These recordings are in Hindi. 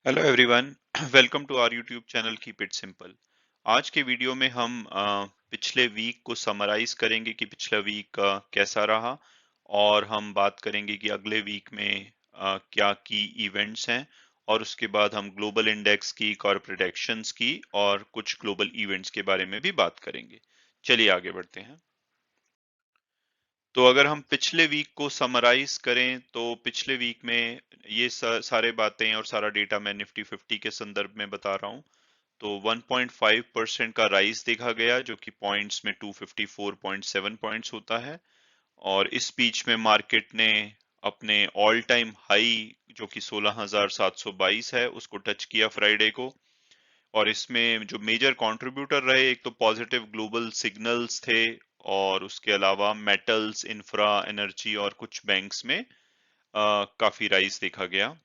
Hello everyone, welcome to our YouTube channel keep it simple. आज के वीडियो में हम पिछले वीक को समराइज करेंगे कि पिछला वीक कैसा रहा। और हम बात करेंगे कि अगले वीक में क्या की इवेंट्स हैं। और उसके बाद हम ग्लोबल इंडेक्स की, कॉर्पोरेट एक्शंस की और कुछ ग्लोबल इवेंट्स के बारे में भी बात करेंगे। चलिए आगे बढ़ते हैं। तो अगर हम पिछले वीक को समराइज करें तो पिछले वीक में ये सारे बातें और सारा डेटा मैं निफ्टी 50 के संदर्भ में बता रहा हूँ। तो 1.5% का राइज देखा गया, जो कि पॉइंट्स में 254.7 पॉइंट्स होता है। और इस बीच में मार्केट ने अपने ऑल टाइम हाई, जो कि 16,722 है, उसको टच किया फ्राइडे को। और इसमें जो मेजर कंट्रीब्यूटर रहे, एक तो पॉजिटिव ग्लोबल सिग्नल्स थे, और उसके अलावा मेटल्स, इंफ्रा, एनर्जी और कुछ बैंक्स में काफी राइज देखा गया।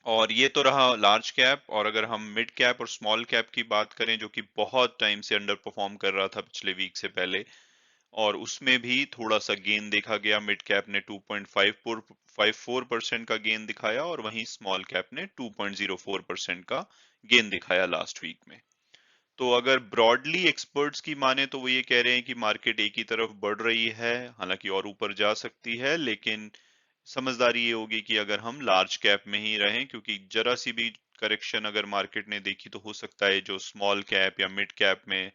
और ये तो रहा लार्ज कैप। और अगर हम मिड कैप और स्मॉल कैप की बात करें, जो कि बहुत टाइम से अंडर परफॉर्म कर रहा था पिछले वीक से पहले, और उसमें भी थोड़ा सा गेन देखा गया। मिड कैप ने 2.54% का गेन दिखाया, और वहीं स्मॉल कैप ने 2.04% का गेन दिखाया लास्ट वीक में। तो अगर ब्रॉडली एक्सपर्ट्स की माने तो वो ये कह रहे हैं कि मार्केट एक ही तरफ बढ़ रही है, हालांकि और ऊपर जा सकती है, लेकिन समझदारी ये होगी कि अगर हम लार्ज कैप में ही रहें, क्योंकि जरा सी भी करेक्शन अगर मार्केट ने देखी तो हो सकता है जो स्मॉल कैप या मिड कैप में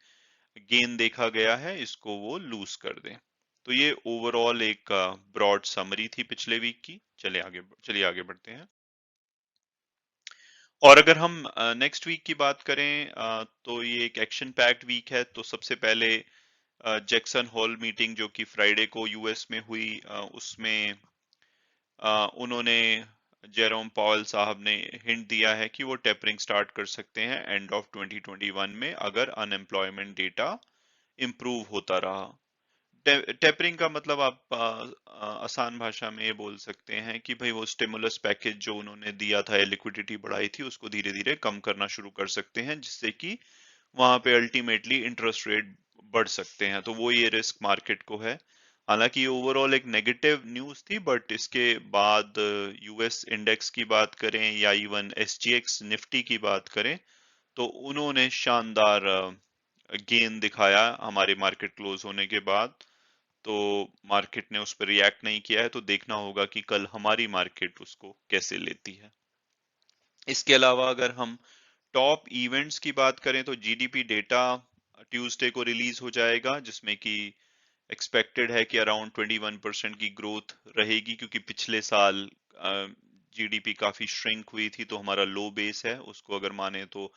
गेन देखा गया है, इसको वो लूज कर दें। तो ये ओवरऑल एक ब्रॉड समरी थी पिछले वीक की। चलिए आगे बढ़ते हैं। और अगर हम नेक्स्ट वीक की बात करें, तो ये एक एक्शन पैक्ड वीक है। तो सबसे पहले जैक्सन होल मीटिंग, जो कि फ्राइडे को यूएस में हुई, उसमें उन्होंने, जेरोम पावेल साहब ने हिंट दिया है कि वो टेपरिंग स्टार्ट कर सकते हैं एंड ऑफ 2021 में, अगर अनएम्प्लॉयमेंट डेटा इम्प्रूव होता रहा। टेपरिंग का मतलब आप आसान भाषा में ये बोल सकते हैं कि भाई वो स्टिमुलस पैकेज जो उन्होंने दिया था या लिक्विडिटी बढ़ाई थी, उसको धीरे धीरे कम करना शुरू कर सकते हैं, जिससे कि वहां पे अल्टीमेटली इंटरेस्ट रेट बढ़ सकते हैं। तो वो ये रिस्क मार्केट को है। हालांकि ओवरऑल एक नेगेटिव न्यूज थी, बट इसके बाद यूएस इंडेक्स की बात करें या इवन एसजीएक्स निफ्टी की बात करें, तो उन्होंने शानदार गेन दिखाया हमारे मार्केट क्लोज होने के बाद। तो मार्केट ने उस पर रिएक्ट नहीं किया है, तो देखना होगा कि कल हमारी मार्केट उसको कैसे लेती है। इसके अलावा अगर हम टॉप इवेंट्स की बात करें, तो जीडीपी डेटा ट्यूसडे को रिलीज हो जाएगा, जिसमें कि एक्सपेक्टेड है कि अराउंड 21% की ग्रोथ रहेगी, क्योंकि पिछले साल जीडीपी काफी श्रिंक हुई थी, तो हमारा लो बेस है, उसको अगर माने तो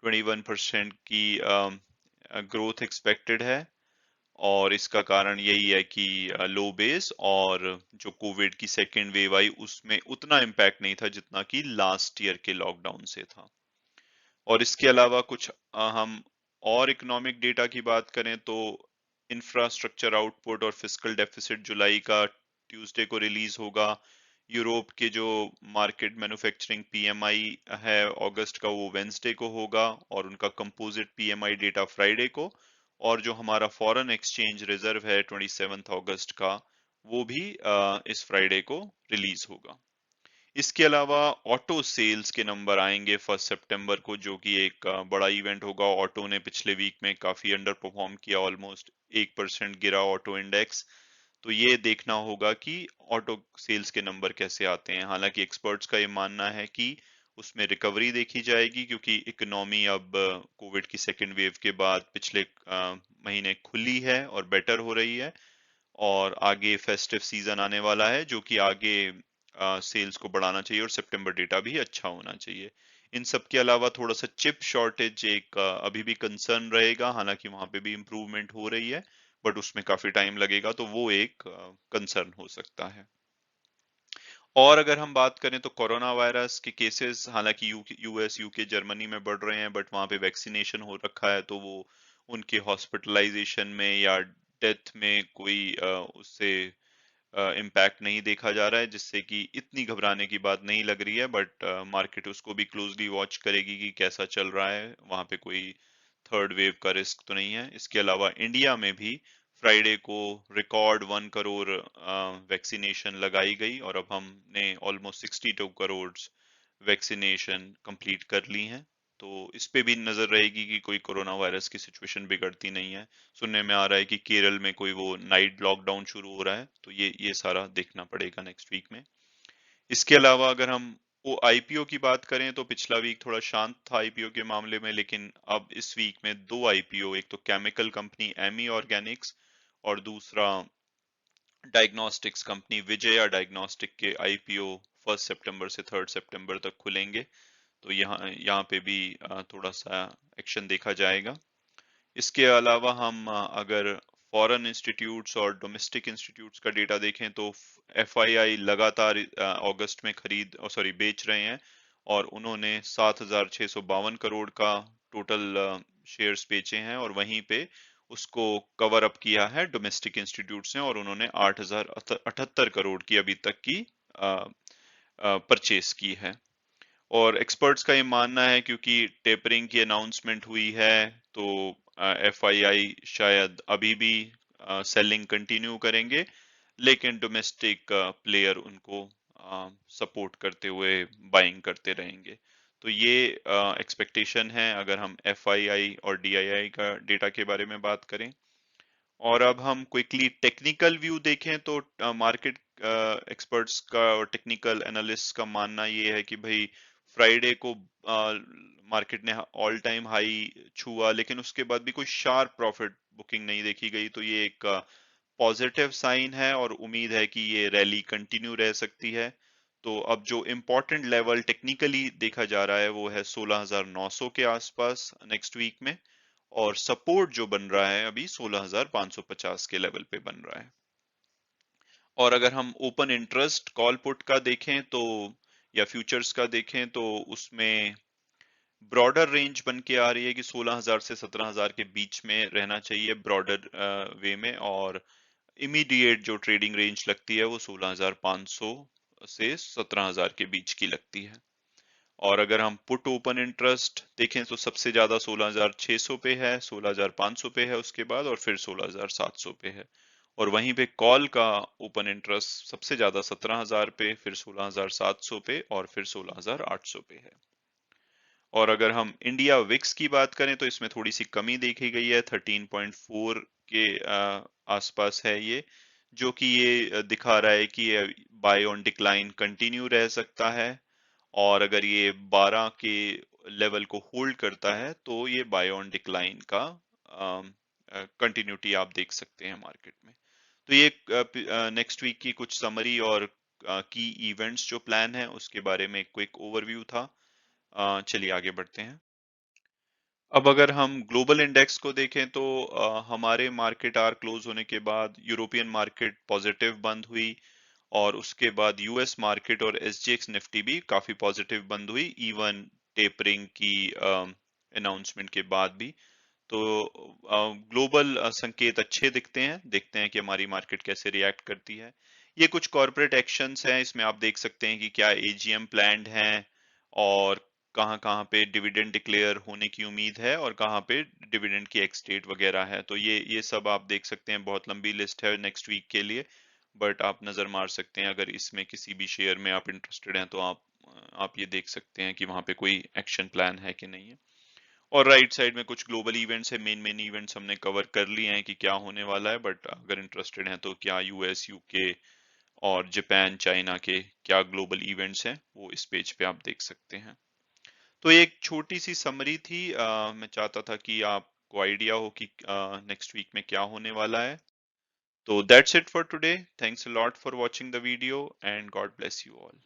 21% की ग्रोथ एक्सपेक्टेड है। और इसका कारण यही है कि लो बेस, और जो कोविड की सेकेंड वेव आई उसमें उतना इम्पैक्ट नहीं था जितना कि लास्ट ईयर के लॉकडाउन से था। और इसके अलावा कुछ हम और इकोनॉमिक डेटा की बात करें, तो इंफ्रास्ट्रक्चर आउटपुट और फिस्कल डेफिसिट जुलाई का ट्यूसडे को रिलीज होगा। यूरोप के जो मार्केट मैन्युफैक्चरिंग पीएमआई है अगस्त का, वो वेंसडे को होगा, और उनका कंपोजिट पीएमआई डेटा फ्राइडे को। और जो हमारा फॉरेन एक्सचेंज रिजर्व है 27 अगस्त का, वो भी इस फ्राइडे को रिलीज होगा। इसके अलावा ऑटो सेल्स के नंबर आएंगे 1 सितंबर को, जो कि एक बड़ा इवेंट होगा। ऑटो ने पिछले वीक में काफी अंडर परफॉर्म किया, ऑलमोस्ट 1% गिरा ऑटो इंडेक्स। तो ये देखना होगा कि ऑटो सेल्स के नंबर कैसे आते हैं। हालांकि एक्सपर्ट्स का ये मानना है कि उसमें रिकवरी देखी जाएगी, क्योंकि इकोनॉमी अब कोविड की सेकेंड वेव के बाद पिछले महीने खुली है और बेटर हो रही है। और आगे फेस्टिव सीजन आने वाला है, जो कि आगे सेल्स को बढ़ाना चाहिए, और सितंबर डेटा भी अच्छा होना चाहिए। इन सब के अलावा थोड़ा सा चिप शॉर्टेज एक अभी भी कंसर्न रहेगा, हालांकि वहां पे भी इम्प्रूवमेंट हो रही है, बट उसमें काफी टाइम लगेगा, तो वो एक कंसर्न हो सकता है। और अगर हम बात करें तो कोरोना वायरस के केसेस, हालांकि यूएस, यूके, जर्मनी में बढ़ रहे हैं, बट वहां पे वैक्सीनेशन हो रखा है, तो वो उनके हॉस्पिटलाइजेशन में या डेथ में कोई उससे इम्पैक्ट नहीं देखा जा रहा है, जिससे कि इतनी घबराने की बात नहीं लग रही है। बट मार्केट उसको भी क्लोजली वॉच करेगी कि कैसा चल रहा है, वहां पे कोई थर्ड वेव का रिस्क तो नहीं है। इसके अलावा इंडिया में भी फ्राइडे को रिकॉर्ड 1 करोड़ वैक्सीनेशन लगाई गई, और अब हमने ऑलमोस्ट 62 करोड़ वैक्सीनेशन कंप्लीट कर ली हैं। तो इस पे भी नजर रहेगी कि कोई कोरोना वायरस की सिचुएशन बिगड़ती नहीं है। सुनने में आ रहा है कि केरल में कोई वो नाइट लॉकडाउन शुरू हो रहा है, तो ये सारा देखना पड़ेगा नेक्स्ट वीक में। इसके अलावा अगर हम वो आईपीओ की बात करें तो पिछला वीक थोड़ा शांत था आईपीओ के मामले में, लेकिन अब इस वीक में दो आईपीओ, एक तो केमिकल कंपनी एमी ऑर्गेनिक्स और दूसरा डायग्नोस्टिक्स कंपनी विजया डायग्नोस्टिक के आईपीओ 1 सितंबर से 3 सितंबर तक खुलेंगे। तो यहाँ यहाँ पे भी थोड़ा सा एक्शन देखा जाएगा। इसके अलावा हम अगर फॉरेन इंस्टीट्यूट्स और डोमेस्टिक इंस्टीट्यूट्स का डेटा देखें तो एफआईआई लगातार अगस्त में बेच रहे हैं, और उन्होंने 7,652 करोड़ का टोटल शेयर्स बेचे हैं, और वहीं पे उसको कवर अप किया है डोमेस्टिक इंस्टीट्यूट्स ने, और उन्होंने 8,078 करोड़ की अभी तक की परचेस की है। और एक्सपर्ट्स का ये मानना है क्योंकि टेपरिंग की अनाउंसमेंट हुई है, तो एफआईआई शायद अभी भी सेलिंग कंटिन्यू करेंगे, लेकिन डोमेस्टिक प्लेयर उनको सपोर्ट करते हुए बाइंग करते रहेंगे। तो ये एक्सपेक्टेशन है अगर हम एफआईआई और डीआईआई का डेटा के बारे में बात करें। और अब हम क्विकली टेक्निकल व्यू देखें तो मार्केट एक्सपर्ट्स का और टेक्निकल एनालिस्ट का मानना ये है कि भाई फ्राइडे को मार्केट ने ऑल टाइम हाई छुआ, लेकिन उसके बाद भी कोई शार्प प्रॉफिट बुकिंग नहीं देखी गई, तो ये एक पॉजिटिव साइन है और उम्मीद है कि ये रैली कंटिन्यू रह सकती है। तो अब जो इम्पोर्टेंट लेवल टेक्निकली देखा जा रहा है वो है 16,900 के आसपास नेक्स्ट वीक में, और सपोर्ट जो बन रहा है अभी 16,550 के लेवल पे बन रहा है। और अगर हम ओपन इंटरेस्ट कॉल पुट का देखें तो, या फ्यूचर्स का देखें तो, उसमें ब्रॉडर रेंज बन के आ रही है कि 16,000 से 17,000 के बीच में रहना चाहिए ब्रॉडर वे में, और इमीडिएट जो ट्रेडिंग रेंज लगती है वो 16,500 से 17,000 के बीच की लगती है। और अगर हम पुट ओपन इंटरेस्ट देखें तो सबसे ज्यादा 16,600 पे है, 16,500 पे है उसके बाद, और फिर 16,700 पे है। और वहीं पे कॉल का ओपन इंटरेस्ट सबसे ज्यादा 17,000 पे, फिर 16,700 पे, और फिर 16,800 पे है। और अगर हम इंडिया विक्स की बात करें तो इसमें थोड़ी सी कमी देखी गई है, 13.4 के आसपास है ये, जो कि ये दिखा रहा है कि बाय ऑन डिक्लाइन कंटिन्यू रह सकता है, और अगर ये 12 के लेवल को होल्ड करता है तो ये बाय ऑन डिक्लाइन का कंटिन्यूटी आप देख सकते हैं मार्केट में। तो ये नेक्स्ट वीक की कुछ समरी और की इवेंट्स जो प्लान है उसके बारे में एक क्विक ओवरव्यू था। चलिए आगे बढ़ते हैं। अब अगर हम ग्लोबल इंडेक्स को देखें तो हमारे मार्केट आर क्लोज होने के बाद यूरोपियन मार्केट पॉजिटिव बंद हुई, और उसके बाद यूएस मार्केट और एसजीएक्स निफ्टी भी काफी पॉजिटिव बंद हुई, इवन टेपरिंग की अनाउंसमेंट के बाद भी। तो ग्लोबल संकेत अच्छे दिखते हैं, देखते हैं कि हमारी मार्केट कैसे रिएक्ट करती है। ये कुछ कॉर्पोरेट एक्शंस हैं, इसमें आप देख सकते हैं कि क्या एजीएम प्लान्ड हैं, और कहाँ कहाँ पे डिविडेंड डिक्लेयर होने की उम्मीद है, और कहाँ पे डिविडेंड की एक्स डेट वगैरह है। तो ये सब आप देख सकते हैं, बहुत लंबी लिस्ट है नेक्स्ट वीक के लिए, बट आप नजर मार सकते हैं अगर इसमें किसी भी शेयर में आप इंटरेस्टेड हैं तो आप ये देख सकते हैं कि वहां पे कोई एक्शन प्लान है कि नहीं है। और राइट साइड में कुछ ग्लोबल इवेंट्स है, मेन मेन इवेंट्स हमने कवर कर लिए हैं कि क्या होने वाला है, बट अगर इंटरेस्टेड हैं तो क्या यूएस यूके और जापान चाइना के क्या ग्लोबल इवेंट्स हैं वो इस पेज पे आप देख सकते हैं। तो ये एक छोटी सी समरी थी, मैं चाहता था कि आपको आइडिया हो कि नेक्स्ट वीक में क्या होने वाला है। तो that's it for today, thanks a lot for watching the video and God bless you all.